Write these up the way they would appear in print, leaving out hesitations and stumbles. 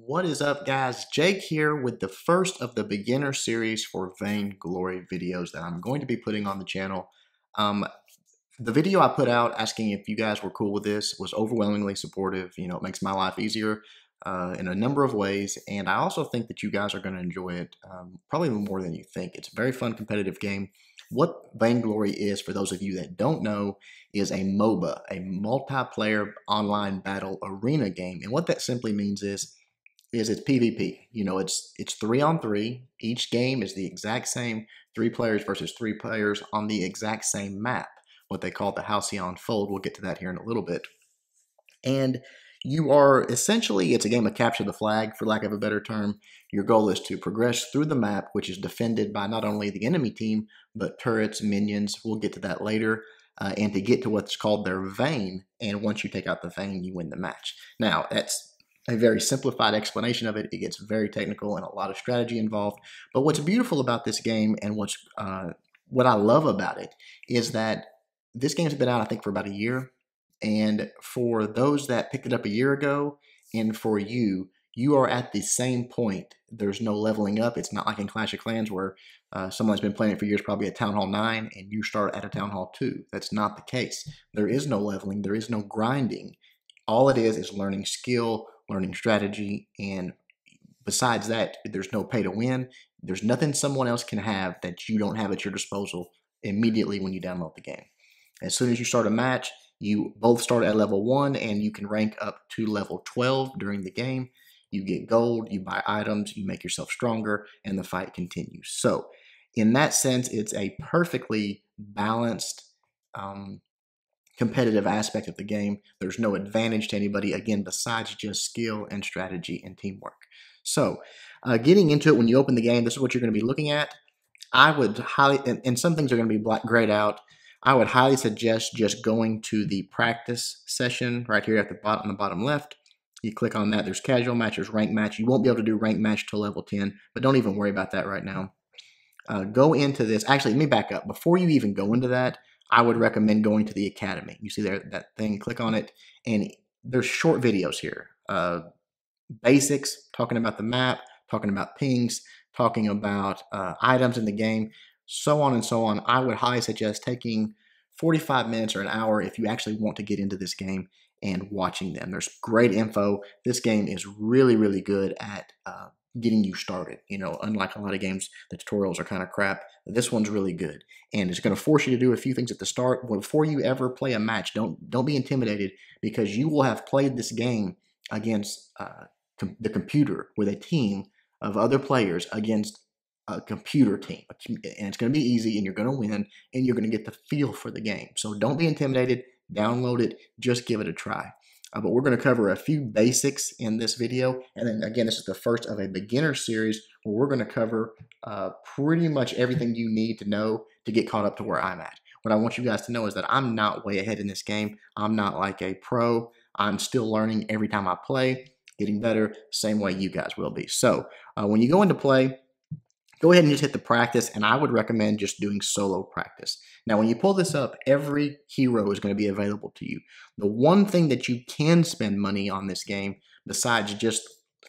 What is up, guys? Jake here with the first of the beginner series for Vainglory videos that I'm going to be putting on the channel. The video I put out asking if you guys were cool with this was overwhelmingly supportive. You know, it makes my life easier in a number of ways, and I also think that you guys are going to enjoy it probably more than you think. It's a very fun, competitive game. What Vainglory is, for those of you that don't know, is a MOBA, a multiplayer online battle arena game. And what that simply means is it's PvP. You know, it's 3-on-3. Each game is the exact same, 3 players versus 3 players on the exact same map, what they call the Halcyon Fold. We'll get to that here in a little bit. And you are essentially, it's a game of capture the flag, for lack of a better term. Your goal is to progress through the map, which is defended by not only the enemy team, but turrets, minions. We'll get to that later. And to get to what's called their vein. And once you take out the vein, you win the match. Now, that's a very simplified explanation of it. It gets very technical and a lot of strategy involved. But what's beautiful about this game and what I love about it is that this game's been out, I think, for about a year. And for those that picked it up a year ago, and for you, you are at the same point. There's no leveling up. It's not like in Clash of Clans where someone's been playing it for years, probably at Town Hall 9, and you start at a Town Hall 2. That's not the case. There is no leveling. There is no grinding. All it is learning skill, learning strategy, and besides that, there's no pay to win. There's nothing someone else can have that you don't have at your disposal immediately when you download the game. As soon as you start a match, you both start at level 1, and you can rank up to level 12 during the game. You get gold, you buy items, you make yourself stronger, and the fight continues. So, in that sense, it's a perfectly balanced, competitive aspect of the game. There's no advantage to anybody, again, besides just skill and strategy and teamwork. So, getting into it, when you open the game, this is what you're going to be looking at. I would highly, and some things are going to be grayed out. I would highly suggest just going to the practice session right here at the bottom, on the bottom left. You click on that. There's casual match, there's rank match. You won't be able to do rank match till level 10, but don't even worry about that right now. Go into this. Actually, let me back up. Before you even go into that, I would recommend going to the academy. You see there that thing, click on it, and there's short videos here. Basics, talking about the map, talking about pings, talking about items in the game, so on and so on. I would highly suggest taking 45 minutes or an hour if you actually want to get into this game and watching them. There's great info. This game is really, really good at getting you started. You know, unlike a lot of games, the tutorials are kind of crap. This one's really good, and it's going to force you to do a few things at the start. Before you ever play a match, don't be intimidated, because you will have played this game against the computer with a team of other players against a computer team, and it's going to be easy, and you're going to win, and you're going to get the feel for the game. So don't be intimidated. Download it. Just give it a try. But we're going to cover a few basics in this video, and then again, this is the first of a beginner series where we're going to cover pretty much everything you need to know to get caught up to where I'm at. What I want you guys to know is that I'm not way ahead in this game. I'm not like a pro. I'm still learning every time I play, getting better, same way you guys will be. So when you go into play, go ahead and just hit the practice, and I would recommend just doing solo practice. Now, when you pull this up, every hero is going to be available to you. The one thing that you can spend money on this game, besides just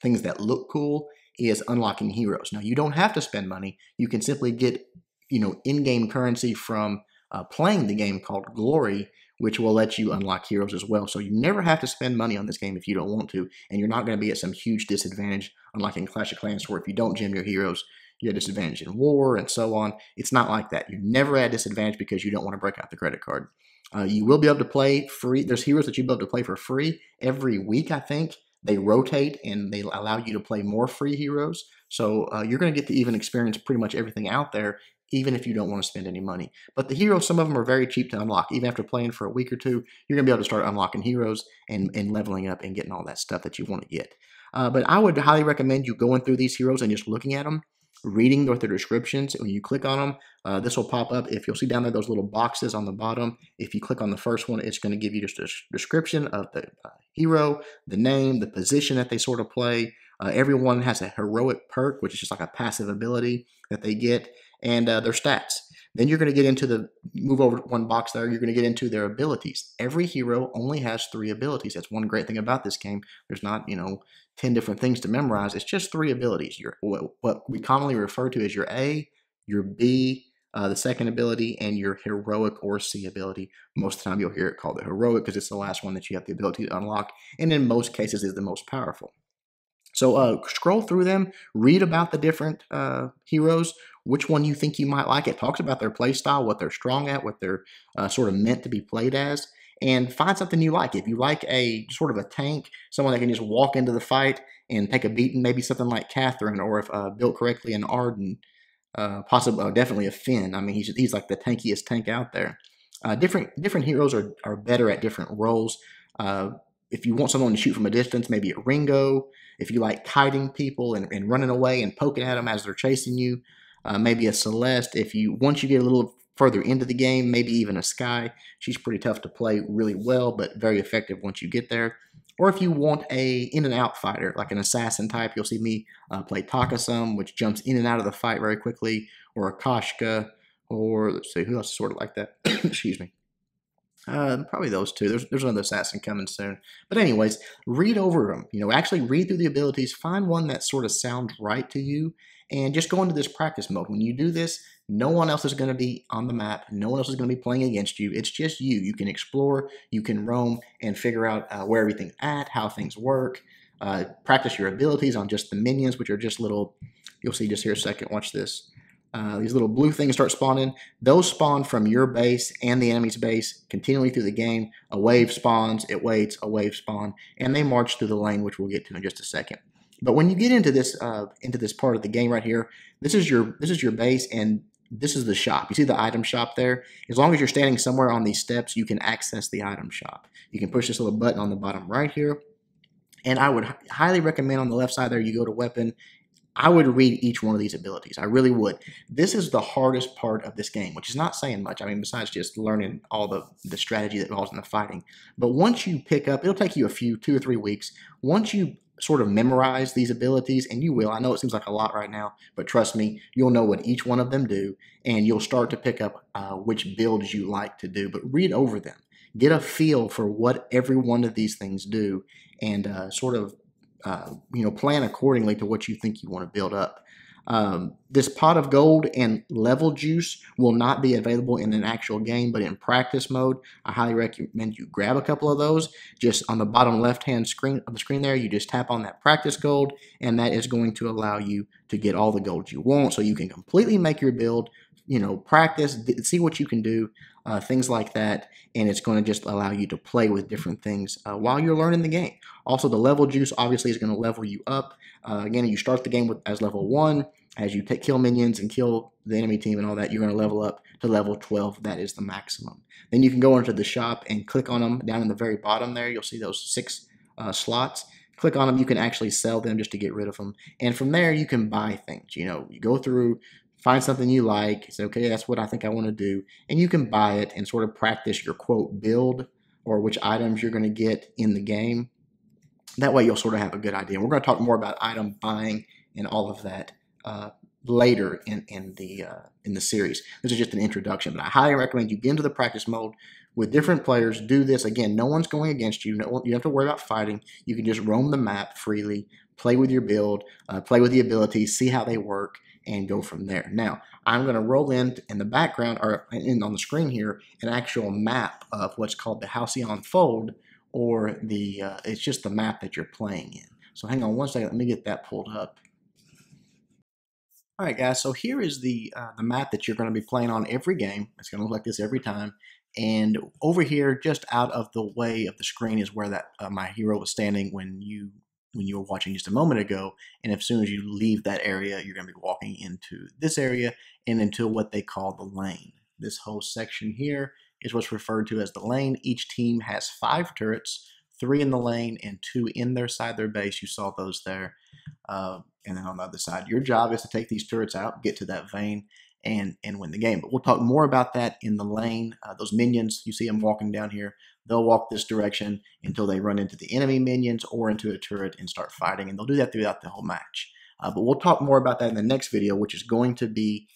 things that look cool, is unlocking heroes. Now, you don't have to spend money. You can simply get, you know, in-game currency from playing the game called Glory, which will let you unlock heroes as well. So you never have to spend money on this game if you don't want to, and you're not going to be at some huge disadvantage, unlike in Clash of Clans, where if you don't gem your heroes, you're at a disadvantage in war and so on. It's not like that. You're never at a disadvantage because you don't want to break out the credit card. You will be able to play free. There's heroes that you'll be able to play for free every week, I think. They rotate, and they allow you to play more free heroes. So you're going to get to even experience pretty much everything out there, even if you don't want to spend any money. But the heroes, some of them are very cheap to unlock. Even after playing for a week or two, you're going to be able to start unlocking heroes and leveling up and getting all that stuff that you want to get. But I would highly recommend you going through these heroes and just looking at them, reading their descriptions. When you click on them, this will pop up. If you'll see down there those little boxes on the bottom, if you click on the first one, it's going to give you just a description of the hero, the name, the position that they sort of play. Everyone has a heroic perk, which is just like a passive ability that they get, and their stats. Then you're going to get into the, move over one box there, you're going to get into their abilities. Every hero only has 3 abilities. That's one great thing about this game. There's not, 10 different things to memorize. It's just 3 abilities. What we commonly refer to as your A, your B, the second ability, and your heroic or C ability. Most of the time you'll hear it called the heroic because it's the last one that you have the ability to unlock, and in most cases is the most powerful. So scroll through them, read about the different heroes, which one you think you might like. It talks about their play style, what they're strong at, what they're sort of meant to be played as, and find something you like. If you like a sort of a tank, someone that can just walk into the fight and take a beating, maybe something like Catherine, or if built correctly, an Arden, possibly definitely a Finn. I mean, he's like the tankiest tank out there. Different heroes are better at different roles. If you want someone to shoot from a distance, maybe a Ringo. If you like kiting people and running away and poking at them as they're chasing you, maybe a Celeste. Once you get a little further into the game, maybe even a Sky. She's pretty tough to play really well, but very effective once you get there. Or if you want a in and out fighter, like an assassin type, you'll see me play Takasum, which jumps in and out of the fight very quickly, or a Koshka, or let's see, who else is sort of like that? Excuse me. Probably those two. There's another assassin coming soon. But anyways, read over them. Actually read through the abilities. Find one that sort of sounds right to you, and just go into this practice mode. When you do this, no one else is going to be on the map. No one else is going to be playing against you. It's just you. You can explore, you can roam, and figure out where everything's at, how things work. Practice your abilities on just the minions, which are just little. You'll see just here a second. Watch this. These little blue things start spawning. Those spawn from your base and the enemy's base continually through the game. A wave spawns, it waits, a wave spawn, and they march through the lane, which we'll get to in just a second. But when you get into this part of the game right here, this is your base, and this is the shop. You see the item shop there? As long as you're standing somewhere on these steps, you can access the item shop. You can push this little button on the bottom right here, and I would highly recommend on the left side there you go to weapon. I would read each one of these abilities. I really would. This is the hardest part of this game, which is not saying much. I mean, besides just learning all the strategy that involves in the fighting. But once you pick up, it'll take you 2 or 3 weeks. Once you sort of memorize these abilities, and you will. I know it seems like a lot right now, but trust me, you'll know what each one of them do, and you'll start to pick up which builds you like to do. But read over them. Get a feel for what every one of these things do, and sort of plan accordingly to what you think you want to build up. This pot of gold and level juice will not be available in an actual game, but in practice mode, I highly recommend you grab a couple of those. Just on the bottom left-hand screen of the screen there, you just tap on that practice gold, and that is going to allow you to get all the gold you want, so you can completely make your build, practice, see what you can do, things like that, and it's going to just allow you to play with different things while you're learning the game. Also, the level juice obviously is going to level you up. Again, you start the game as level 1. As you kill minions and kill the enemy team and all that, you're going to level up to level 12. That is the maximum. Then you can go into the shop and click on them down in the very bottom there. You'll see those 6 slots. Click on them. You can actually sell them just to get rid of them. And from there, you can buy things. You go through, find something you like, say, okay, that's what I think I want to do, and you can buy it and sort of practice your, quote, build, or which items you're going to get in the game. That way you'll sort of have a good idea. We're going to talk more about item buying and all of that later in the series. This is just an introduction, but I highly recommend you get into the practice mode with different players. Do this. Again, no one's going against you. You don't have to worry about fighting. You can just roam the map freely, play with your build, play with the abilities, see how they work, and go from there. Now, I'm going to roll in the background, or on the screen here, an actual map of what's called the Halcyon Fold, or it's just the map that you're playing in. So hang on one second, let me get that pulled up. All right, guys, so here is the map that you're going to be playing on every game. It's going to look like this every time. And over here, just out of the way of the screen, is where that my hero was standing when you were watching just a moment ago. And as soon as you leave that area, you're going to be walking into this area and into what they call the lane. This whole section here is what's referred to as the lane. Each team has 5 turrets, 3 in the lane and 2 in their base. You saw those there. And then on the other side, your job is to take these turrets out, get to that vein, and win the game. But we'll talk more about that in the lane. Those minions, you see them walking down here. They'll walk this direction until they run into the enemy minions or into a turret and start fighting. And they'll do that throughout the whole match. But we'll talk more about that in the next video, which is going to be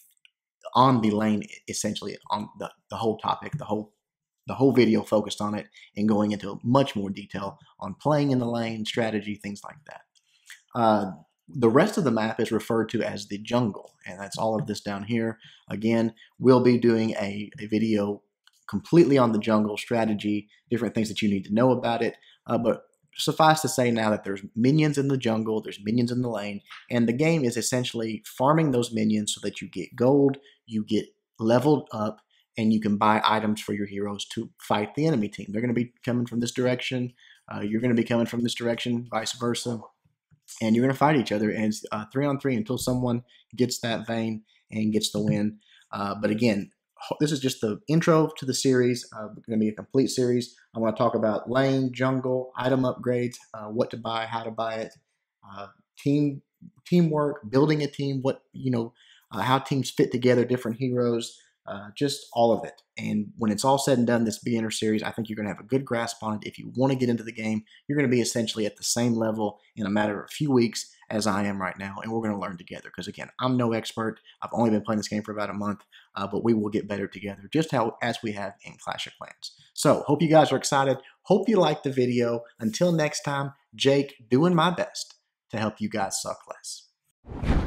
on the lane, essentially on the whole topic, the whole video focused on it and going into much more detail on playing in the lane, strategy, things like that. The rest of the map is referred to as the jungle, and that's all of this down here. Again, we'll be doing a video completely on the jungle strategy, different things that you need to know about it, but suffice to say now that there's minions in the jungle, there's minions in the lane, and the game is essentially farming those minions so that you get gold, you get leveled up, and you can buy items for your heroes to fight the enemy team. They're going to be coming from this direction, you're going to be coming from this direction, vice versa, and you're going to fight each other, and it's 3-on-3 until someone gets that vein and gets the win. But again, this is just the intro to the series. Going to be a complete series. I want to talk about lane, jungle, item upgrades, what to buy, how to buy it, teamwork, building a team, how teams fit together, different heroes, just all of it. And when it's all said and done, this beginner series, I think you're going to have a good grasp on it. If you want to get into the game, you're going to be essentially at the same level in a matter of a few weeks as I am right now, and we're going to learn together. Because again, I'm no expert. I've only been playing this game for about a month, but we will get better together, just as we have in Clash of Clans. So, hope you guys are excited. Hope you liked the video. Until next time, Jake, doing my best to help you guys suck less.